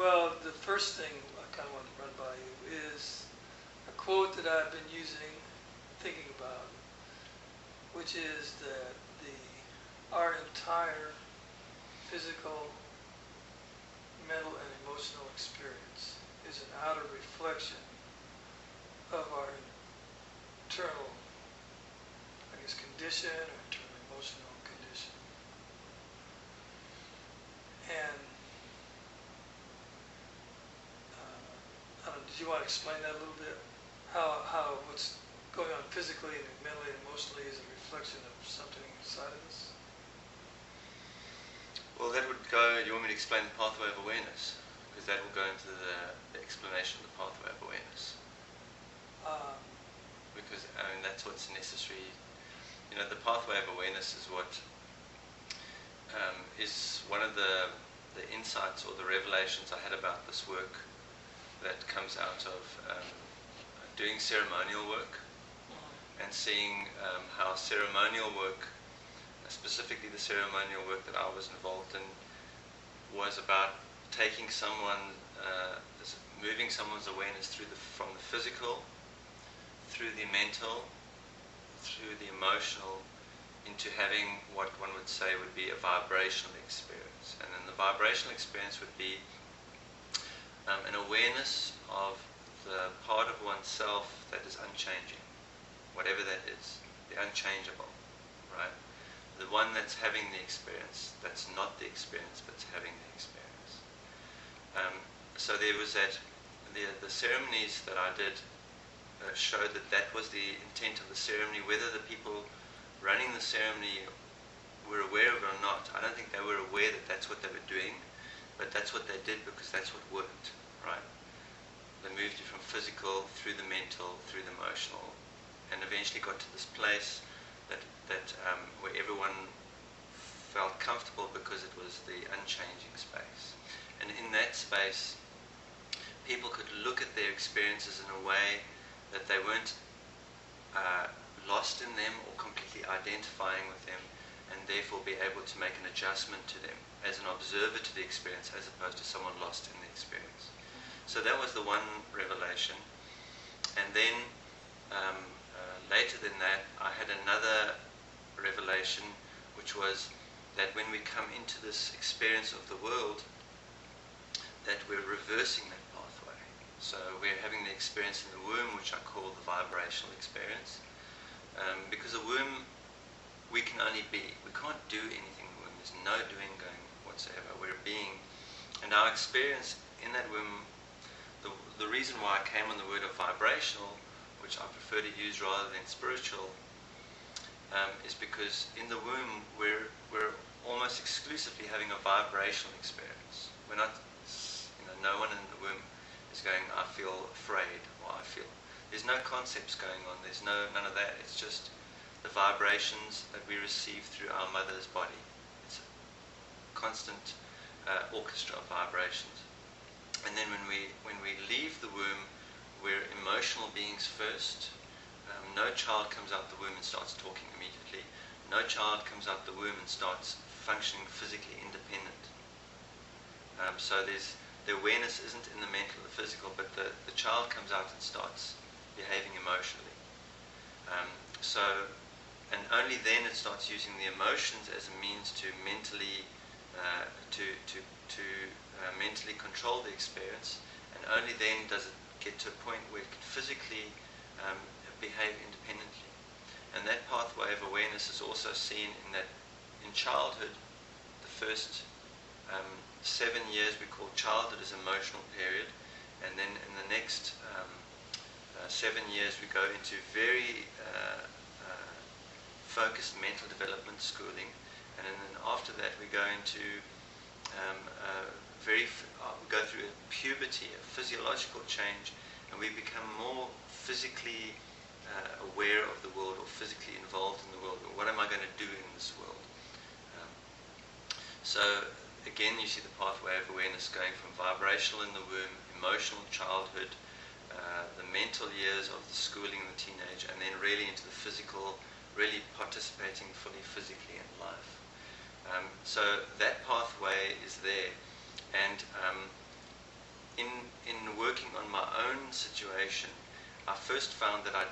Well, the first thing I kind of want to run by you is a quote that I've been using, thinking about, which is that our entire physical, mental, and emotional experience is an outer reflection of our internal, I guess, condition or internal emotional condition. And I don't know, did you want to explain that a little bit? How what's going on physically and mentally and emotionally is a reflection of something inside of us? Well, that would go, you want me to explain the pathway of awareness? Because that will go into the explanation of the pathway of awareness. Because, I mean, that's what's necessary. You know, the pathway of awareness is what is one of the insights or the revelations I had about this work that comes out of doing ceremonial work and seeing how ceremonial work, specifically the ceremonial work that I was involved in, was about taking someone, moving someone's awareness from the physical, through the mental, through the emotional, into having what one would say would be a vibrational experience. And then the vibrational experience would be an awareness of the part of oneself that is unchanging, whatever that is, the unchangeable, right? The one that's having the experience, that's not the experience, but it's having the experience. So there was that, the ceremonies that I did showed that was the intent of the ceremony. Whether the people running the ceremony were aware of it or not, I don't think they were aware that that's what they were doing, but that's what they did because that's what worked, right? They moved you from physical through the mental, through the emotional, and eventually got to this place that where everyone felt comfortable because it was the unchanging space. And in that space, people could look at their experiences in a way that they weren't lost in them or completely identifying with them, and therefore be able to make an adjustment to them as an observer to the experience as opposed to someone lost in the experience. So that was the one revelation. And then later than that, I had another revelation, which was that when we come into this experience of the world, that we're reversing that pathway. So we're having the experience in the womb, which I call the vibrational experience. Because the womb, we can only be. We can't do anything in the womb. There's no doing going whatsoever. We're a being. And our experience in that womb, the reason why I came on the word of vibrational, which I prefer to use rather than spiritual, is because in the womb we're almost exclusively having a vibrational experience. We're not, no one in the womb is going, I feel afraid, or I feel. There's no concepts going on. There's none of that. It's just the vibrations that we receive through our mother's body. It's a constant orchestra of vibrations. And then when we leave the womb, we're emotional beings first. No child comes out the womb and starts talking immediately. No child comes out the womb and starts functioning physically independent. So the awareness isn't in the mental or the physical, but the child comes out and starts behaving emotionally. And only then it starts using the emotions as a means to mentally mentally control the experience, and only then does it get to a point where it can physically behave independently. And that pathway of awareness is also seen in that in childhood, the first 7 years we call childhood as emotional period, and then in the next 7 years we go into very focused mental development schooling, and then after that we go into we go through a puberty, a physiological change, and we become more physically aware of the world, or physically involved in the world. What am I going to do in this world? So again, you see the pathway of awareness going from vibrational in the womb, emotional childhood, the mental years of the schooling and the teenage, and then really into the physical, really participating fully physically in life. So that pathway is there, and in working on my own situation, I first found that I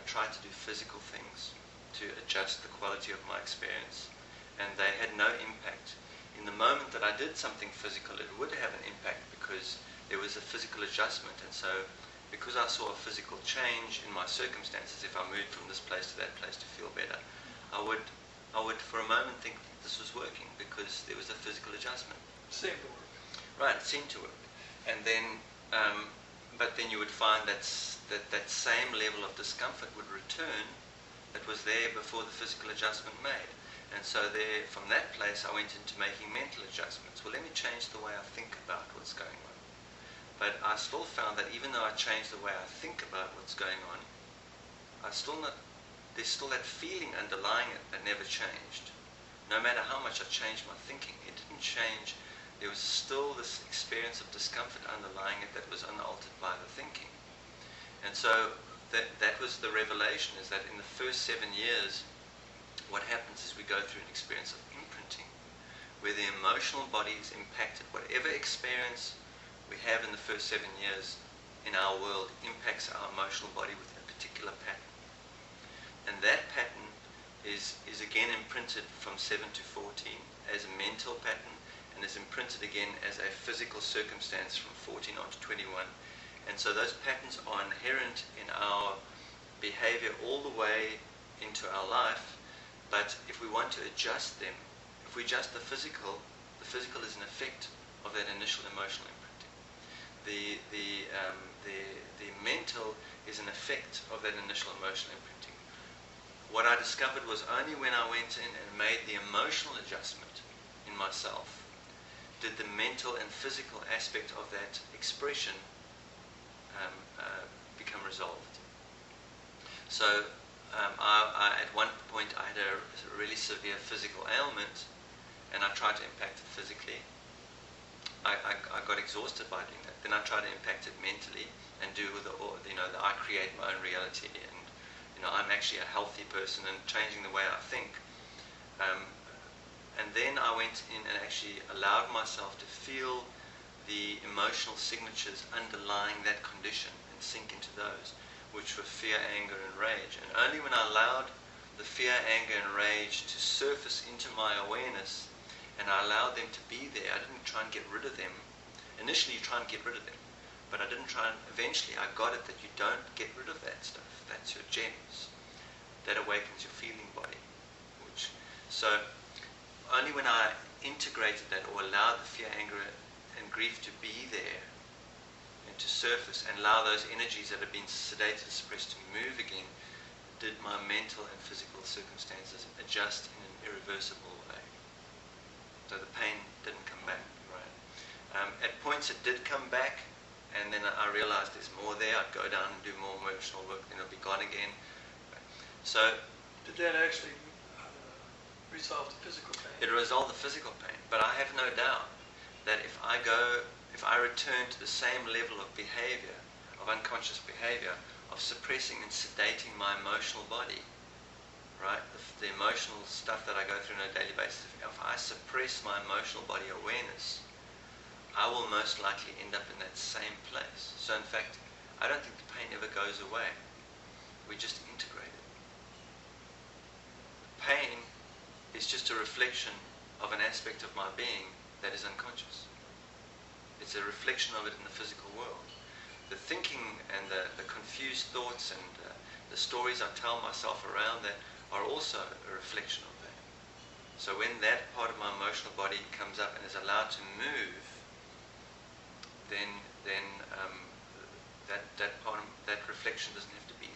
tried to do physical things to adjust the quality of my experience, and they had no impact. In the moment that I did something physical, it would have an impact because there was a physical adjustment, and so because I saw a physical change in my circumstances, if I moved from this place to that place to feel better, I would for a moment think this was working because there was a physical adjustment. Seemed to work. Right, it seemed to work. And then, but then you would find that same level of discomfort would return that was there before the physical adjustment made. And so there, from that place, I went into making mental adjustments. Well, let me change the way I think about what's going on. But I still found that even though I changed the way I think about what's going on, there's still that feeling underlying it that never changed. No matter how much I changed my thinking, it didn't change. There was still this experience of discomfort underlying it that was unaltered by the thinking. And so that was the revelation, is that in the first 7 years, what happens is we go through an experience of imprinting, where the emotional body is impacted. Whatever experience we have in the first 7 years in our world impacts our emotional body with a particular pattern. And that pattern is again imprinted from 7 to 14 as a mental pattern, and is imprinted again as a physical circumstance from 14 on to 21. And so those patterns are inherent in our behavior all the way into our life. But if we want to adjust them, if we adjust the physical is an effect of that initial emotional imprinting. The mental is an effect of that initial emotional imprinting. What I discovered was only when I went in and made the emotional adjustment in myself did the mental and physical aspect of that expression become resolved. So at one point I had a really severe physical ailment, and I tried to impact it physically. I got exhausted by doing that. Then I tried to impact it mentally and do the I create my own reality, and I'm actually a healthy person and changing the way I think. And then I went in and actually allowed myself to feel the emotional signatures underlying that condition and sink into those, which were fear, anger, and rage. And only when I allowed the fear, anger, and rage to surface into my awareness, and I allowed them to be there, I didn't try and get rid of them. Initially, you try and get rid of them, but I didn't try and, eventually I got it that you don't get rid of that stuff. That's your gems. That awakens your feeling body. So only when I integrated that, or allowed the fear, anger, and grief to be there and to surface, and allow those energies that have been sedated and suppressed to move again, did my mental and physical circumstances adjust in an irreversible way. So the pain didn't come back, right? At points it did come back, and then I realized there's more there. I'd go down and do more emotional work, then it'll be gone again. So did that actually resolve the physical pain? It resolved the physical pain, but I have no doubt that if I return to the same level of behavior, of unconscious behavior, of suppressing and sedating my emotional body, right? The emotional stuff that I go through on a daily basis, if I suppress my emotional body awareness, I will most likely end up in that same place. So in fact, I don't think the pain ever goes away. We just integrate it. Pain is just a reflection of an aspect of my being that is unconscious. It's a reflection of it in the physical world. The thinking and the confused thoughts and the stories I tell myself around that are also a reflection of that. So when that part of my emotional body comes up and is allowed to move, then that reflection doesn't have to be